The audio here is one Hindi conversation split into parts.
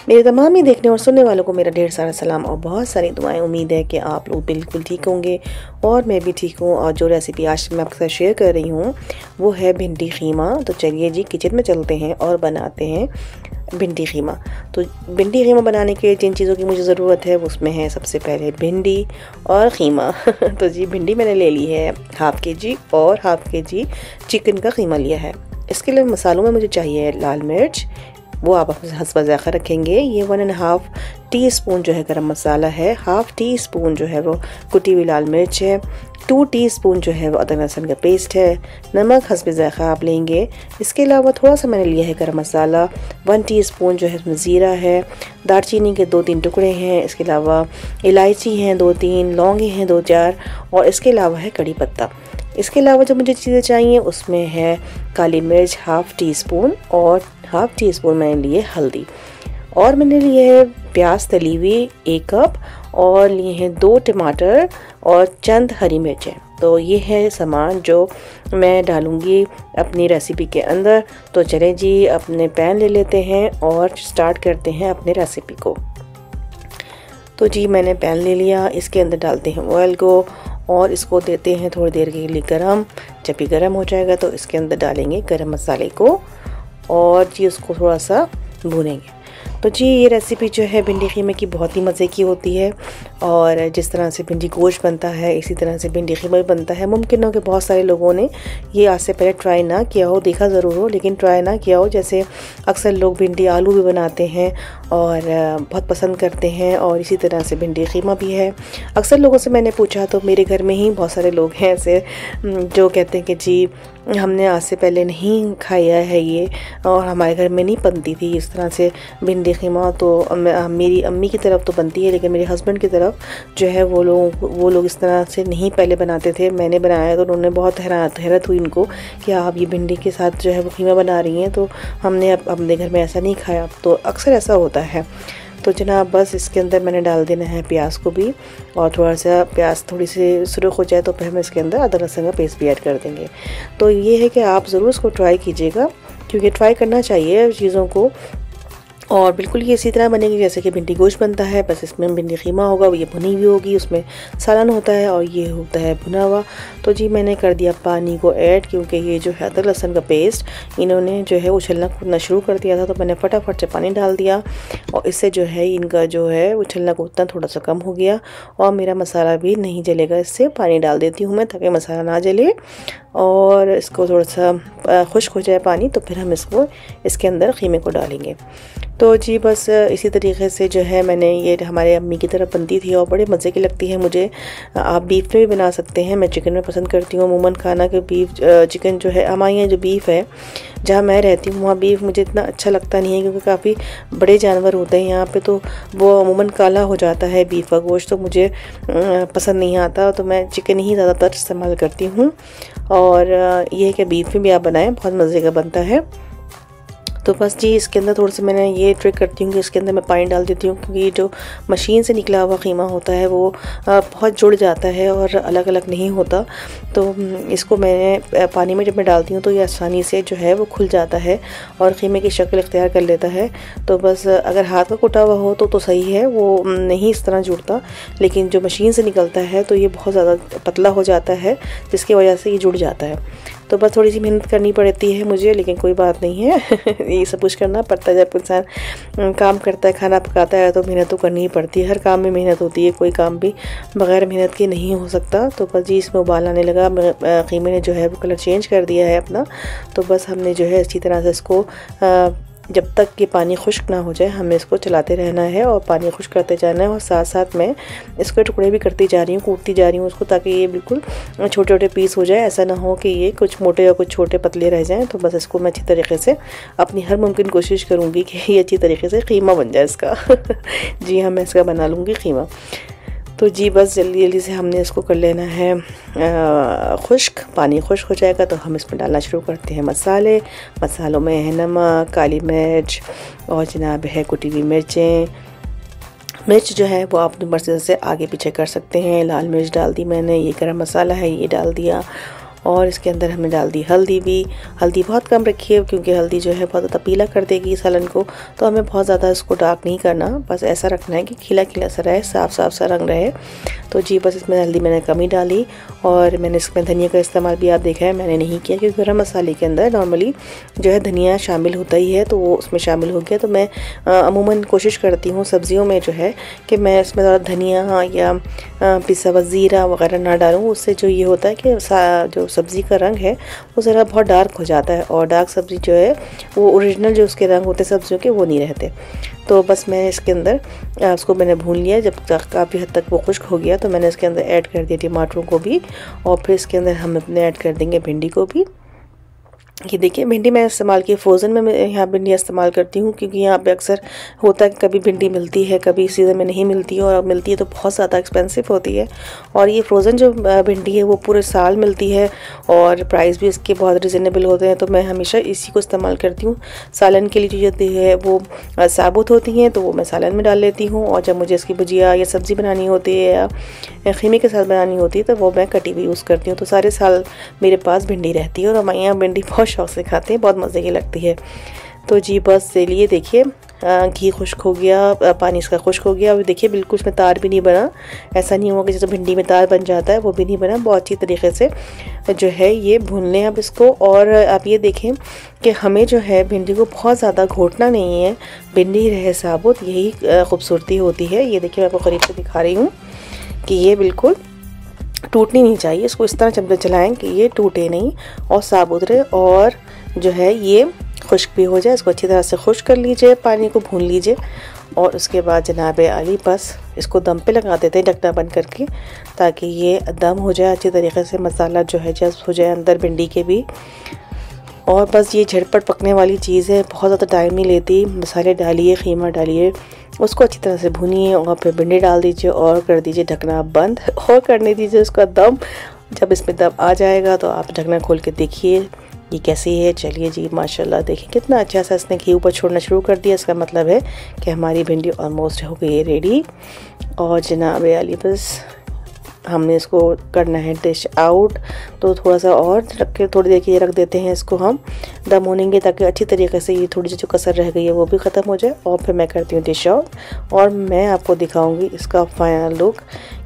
मेरे तमाम ही देखने और सुनने वालों को मेरा ढेर सारा सलाम और बहुत सारी दुआएं। उम्मीद है कि आप लोग बिल्कुल ठीक होंगे और मैं भी ठीक हूँ। और जो रेसिपी आज मैं आपके साथ शेयर कर रही हूँ वो है भिंडी ख़ीमा। तो चलिए जी किचन में चलते हैं और बनाते हैं भिंडी ख़ीमा। तो भिंडी ख़ीमा बनाने के जिन चीज़ों की मुझे ज़रूरत है उसमें है सबसे पहले भिंडी और ख़ीमा। तो जी भिंडी मैंने ले ली है हाफ़ के-जी और हाफ़ के-जी चिकन का ख़ीमा लिया है। इसके लिए मसालों में मुझे चाहिए लाल मिर्च, वो आप हस्ब ज़ायक़ा रखेंगे। ये 1.5 टीस्पून जो है गरम मसाला है, हाफ़ टी स्पून जो है वो कुटी हुई लाल मिर्च है, 2 टीस्पून जो है वो अदरक लहसुन का पेस्ट है, नमक हस्ब ज़ायक़ा आप लेंगे। इसके अलावा थोड़ा सा मैंने लिया है गरम मसाला, 1 टीस्पून जो है इसमें ज़ीरा है, दालचीनी के 2-3 टुकड़े हैं, इसके अलावा इलायची हैं 2-3, लौंगे हैं 2-4 और इसके अलावा है कड़ी पत्ता। इसके अलावा जो मुझे चीज़ें चाहिए उसमें है काली मिर्च हाफ़ टी स्पून और हाफ़ टी स्पून मैंने लिए हल्दी, और मैंने लिए है प्याज तली हुई 1 कप और लिए हैं 2 टमाटर और चंद हरी मिर्चें। तो ये है सामान जो मैं डालूँगी अपनी रेसिपी के अंदर। तो चलें जी अपने पैन ले लेते हैं और स्टार्ट करते हैं अपने रेसिपी को। तो जी मैंने पैन ले लिया, इसके अंदर डालते हैं ऑयल को और इसको देते हैं थोड़ी देर के लिए गरम। जब ये गरम हो जाएगा तो इसके अंदर डालेंगे गरम मसाले को और जी उसको थोड़ा सा भूनेंगे। तो जी ये रेसिपी जो है भिंडी ख़ीमे की बहुत ही मज़े की होती है और जिस तरह से भिंडी गोश्त बनता है इसी तरह से भिंडी ख़ीमा भी बनता है। मुमकिन हो कि बहुत सारे लोगों ने ये आज से पहले ट्राई ना किया हो, देखा ज़रूर हो लेकिन ट्राई ना किया हो। जैसे अक्सर लोग भिंडी आलू भी बनाते हैं और बहुत पसंद करते हैं और इसी तरह से भिंडी ख़ीमा भी है। अक्सर लोगों से मैंने पूछा तो मेरे घर में ही बहुत सारे लोग हैं ऐसे जो कहते हैं कि जी हमने आज से पहले नहीं खाया है ये और हमारे घर में नहीं बनती थी इस तरह से भिंडी ख़ीमा। तो मेरी अम्मी की तरफ तो बनती है लेकिन मेरे हस्बैंड की तरफ जो है वो लोग इस तरह से नहीं पहले बनाते थे। मैंने बनाया तो उन्होंने बहुत हैरत हुई इनको कि आप ये भिंडी के साथ जो है वो ख़ीमा बना रही हैं, तो हमने अपने घर में ऐसा नहीं खाया। तो अक्सर ऐसा होता है। तो जनाब बस इसके अंदर मैंने डाल देना है प्याज को भी और थोड़ा सा प्याज थोड़ी सी सुर्ख हो जाए तो फिर हम इसके अंदर अदरक लहसुन का पेस्ट भी ऐड कर देंगे। तो ये है कि आप ज़रूर इसको ट्राई कीजिएगा क्योंकि ट्राई करना चाहिए चीज़ों को और बिल्कुल ये इसी तरह बनेगी जैसे कि भिंडी गोश्त बनता है, बस इसमें भिंडी ख़ीमा होगा, ये भुनी हुई होगी, उसमें सालन होता है और ये होता है भुना हुआ। तो जी मैंने कर दिया पानी को ऐड क्योंकि ये जो है अदरक लहसुन का पेस्ट इन्होंने जो है उछलना कूदना शुरू कर दिया था, तो मैंने फटाफट से पानी डाल दिया और इससे जो है इनका जो है उछलना कूदना थोड़ा सा कम हो गया और मेरा मसाला भी नहीं जलेगा। इससे पानी डाल देती हूँ मैं ताकि मसाला ना जले और इसको थोड़ा सा खुश्क हो जाए पानी तो फिर हम इसके अंदर ख़ीमे को डालेंगे। तो जी बस इसी तरीके से जो है मैंने ये हमारे अम्मी की तरफ बनती थी और बड़े मज़े की लगती है मुझे। आप बीफ में भी बना सकते हैं, मैं चिकन में पसंद करती हूँ अमूमन खाना कि बीफ चिकन जो है हमारे यहाँ जो बीफ है जहाँ मैं रहती हूँ वहाँ बीफ मुझे इतना अच्छा लगता नहीं है क्योंकि काफ़ी बड़े जानवर होते हैं यहाँ पे, तो वो अमूमन काला हो जाता है बीफ का गोश्त, तो मुझे पसंद नहीं आता। तो मैं चिकन ही ज़्यादातर इस्तेमाल करती हूँ और ये है कि बीफ में भी आप बनाएं, बहुत मज़े का बनता है। तो बस जी इसके अंदर थोड़ा सा मैंने ये ट्रिक करती हूँ कि इसके अंदर मैं पानी डाल देती हूँ क्योंकि जो मशीन से निकला हुआ ख़ीमा होता है वो बहुत जुड़ जाता है और अलग अलग नहीं होता। तो इसको मैंने पानी में जब मैं डालती हूँ तो ये आसानी से जो है वो खुल जाता है और ख़ीमे की शक्ल इख्तियार कर लेता है। तो बस अगर हाथ का कुटा हुआ हो तो सही है, वो नहीं इस तरह जुड़ता, लेकिन जो मशीन से निकलता है तो ये बहुत ज़्यादा पतला हो जाता है जिसकी वजह से ये जुड़ जाता है। तो बस थोड़ी सी मेहनत करनी पड़ती है मुझे, लेकिन कोई बात नहीं है। ये सब कुछ करना पड़ता है, जब इंसान काम करता है खाना पकाता है तो मेहनत तो करनी ही पड़ती है। हर काम में मेहनत होती है, कोई काम भी बग़ैर मेहनत के नहीं हो सकता। तो बस जी इसमें उबाल आने लगा, ख़ीमे ने जो है वो कलर चेंज कर दिया है अपना। तो बस हमने जो है इसी तरह से इसको जब तक कि पानी खुश्क ना हो जाए हमें इसको चलाते रहना है और पानी खुश्क करते जाना है और साथ साथ मैं इसके टुकड़े भी करती जा रही हूँ, कूटती जा रही हूँ उसको ताकि ये बिल्कुल छोटे छोटे पीस हो जाए। ऐसा ना हो कि ये कुछ मोटे या कुछ छोटे पतले रह जाएं। तो बस इसको मैं अच्छी तरीके से अपनी हर मुमकिन कोशिश करूँगी कि ये अच्छी तरीके से ख़ीमा बन जाए इसका। जी हाँ मैं इसका बना लूँगी ख़ीमा। तो जी बस जल्दी जल्दी से हमने इसको कर लेना है खुश्क। पानी खुश्क हो जाएगा तो हम इसमें डालना शुरू करते हैं मसाले। मसालों में है नमक, काली मिर्च और जनाब है कुटी हुई मिर्चें। मिर्च जो है वो आप अपनी मर्ज़ी से आगे पीछे कर सकते हैं। लाल मिर्च डाल दी मैंने, ये गरम मसाला है ये डाल दिया और इसके अंदर हमने डाल दी हल्दी भी। हल्दी बहुत कम रखी है क्योंकि हल्दी जो है बहुत ज़्यादा पीला कर देगी सालन को, तो हमें बहुत ज़्यादा इसको डार्क नहीं करना, बस ऐसा रखना है कि खिला खिला सा रहे, साफ साफ सा रंग रहे। तो जी बस इसमें हल्दी मैंने कम ही डाली। और मैंने इसमें धनिया का इस्तेमाल भी आप देखा है मैंने नहीं किया, क्योंकि गरम मसाले के अंदर नॉर्मली जो है धनिया शामिल होता ही है, तो वो उसमें शामिल हो गया। तो मैं अमूमन कोशिश करती हूँ सब्जियों में जो है कि मैं इसमें ज़्यादा धनिया या पिसा हुआ ज़ीरा वगैरह ना डालूँ। उससे जो ये होता है कि जो सब्ज़ी का रंग है वो ज़रा बहुत डार्क हो जाता है, और डार्क सब्ज़ी जो है वो ओरिजिनल जो उसके रंग होते हैं सब्जियों के वो नहीं रहते। तो बस मैं इसके अंदर उसको मैंने भून लिया, जब तक काफ़ी हद तक वो खुश्क हो गया तो मैंने इसके अंदर ऐड कर दिया टमाटरों को भी, और फिर इसके अंदर हम अपने ऐड कर देंगे भिंडी को भी। ये देखिए भिंडी मैं इस्तेमाल की फ्रोज़न में, मैं यहाँ भिंडी इस्तेमाल करती हूँ क्योंकि यहाँ पे अक्सर होता है कि कभी भिंडी मिलती है कभी सीज़न में नहीं मिलती है, और अब मिलती है तो बहुत ज़्यादा एक्सपेंसिव होती है। और ये फ्रोज़न जो भिंडी है वो पूरे साल मिलती है और प्राइस भी इसके बहुत रिजनेबल होते हैं, तो मैं हमेशा इसी को इस्तेमाल करती हूँ। सालन के लिए जो होती है वो साबुत होती हैं तो वो मैं सालन में डाल लेती हूँ, और जब मुझे इसकी भुजिया या सब्ज़ी बनानी होती है या खीमे के साथ बनानी होती है तो वो मैं कटी हुई यूज़ करती हूँ। तो सारे साल मेरे पास भिंडी रहती है, और हमारे यहाँ भिंडी बहुत शौक से खाते हैं, बहुत मज़े की लगती है। तो जी बस चलिए देखिए घी खुश्क हो गया, पानी इसका खुश्क हो गया, और देखिए बिल्कुल इसमें तार भी नहीं बना। ऐसा नहीं हुआ कि जैसे भिंडी में तार बन जाता है, वो भी नहीं बना। बहुत अच्छी तरीके से जो है ये भून लें अब इसको। और आप ये देखें कि हमें जो है भिंडी को बहुत ज़्यादा घोटना नहीं है, भिंडी रहे साबुत, यही खूबसूरती होती है। ये देखिए मैं आपको करीब से दिखा रही हूँ कि ये बिल्कुल टूटनी नहीं चाहिए, इसको इस तरह चमचे चलाएं कि ये टूटे नहीं और साबुत रहे, और जो है ये खुश्क भी हो जाए। इसको अच्छी तरह से खुश्क कर लीजिए, पानी को भून लीजिए, और उसके बाद जनाब आली बस इसको दम पे लगा देते हैं ढकना बंद करके, ताकि ये दम हो जाए अच्छी तरीके से, मसाला जो है जज्ब हो जाए अंदर भिंडी के भी। और बस ये झटपट पकने वाली चीज़ है, बहुत ज़्यादा टाइम नहीं लेती। मसाले डालिए, ख़ीमा डालिए, उसको अच्छी तरह से भुनिए, और फिर भिंडी डाल दीजिए और कर दीजिए ढकना बंद, और करने दीजिए उसका दम। जब इसमें दम आ जाएगा तो आप ढकना खोल के देखिए ये कैसी है। चलिए जी माशाल्लाह देखिए कितना अच्छा सा इसने घी ऊपर छोड़ना शुरू कर दिया, इसका मतलब है कि हमारी भिंडी ऑलमोस्ट हो गई है रेडी। और जनाब आली बस हमने इसको करना है डिश आउट, तो थोड़ा सा और रख के थोड़ी देर के लिए रख देते हैं इसको हम दम होनेंगे, ताकि अच्छी तरीके से ये थोड़ी सी जो कसर रह गई है वो भी ख़त्म हो जाए। और फिर मैं करती हूँ डिश आउट, और मैं आपको दिखाऊंगी इसका फाइनल लुक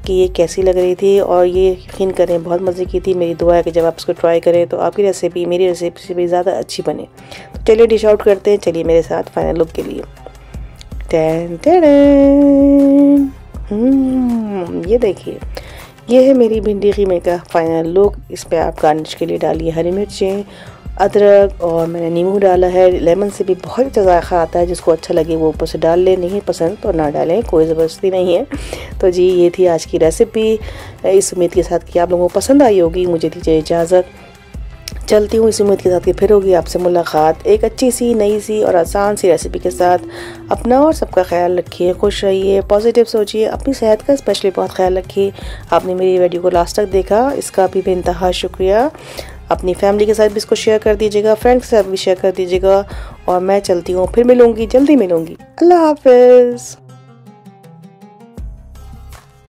कि ये कैसी लग रही थी। और ये यकीन करें बहुत मज़े की थी। मेरी दुआ है कि जब आप इसको ट्राई करें तो आपकी रेसिपी मेरी रेसिपी से भी ज़्यादा अच्छी बने। तो चलिए डिश आउट करते हैं, चलिए मेरे साथ फाइनल लुक के लिए। टैन टैन ये देखिए ये है मेरी भिंडी कीमे का फाइनल लुक। इस पर आप गार्निश के लिए डालिए हरी मिर्चें, अदरक, और मैंने नींबू डाला है। लेमन से भी बहुत अच्छा जायका आता है, जिसको अच्छा लगे वो ऊपर से डाल ले, नहीं पसंद तो ना डालें, कोई ज़बरदस्ती नहीं है। तो जी ये थी आज की रेसिपी, इस उम्मीद के साथ कि आप लोगों को पसंद आई होगी। मुझे दीजिए इजाज़त, चलती हूँ इस उम्मीद के साथ कि फिर होगी आपसे मुलाकात एक अच्छी सी नई सी और आसान सी रेसिपी के साथ। अपना और सबका ख्याल रखिए, खुश रहिए, पॉजिटिव सोचिए, अपनी सेहत का स्पेशली बहुत ख्याल रखिए। आपने मेरी वीडियो को लास्ट तक देखा, इसका भी बेइंतहा शुक्रिया। अपनी फैमिली के साथ भी इसको शेयर कर दीजिएगा, फ्रेंड्स के साथ भी शेयर कर दीजिएगा। और मैं चलती हूँ, फिर मिलूँगी, जल्दी मिलूँगी। अल्लाह हाफ़िज़।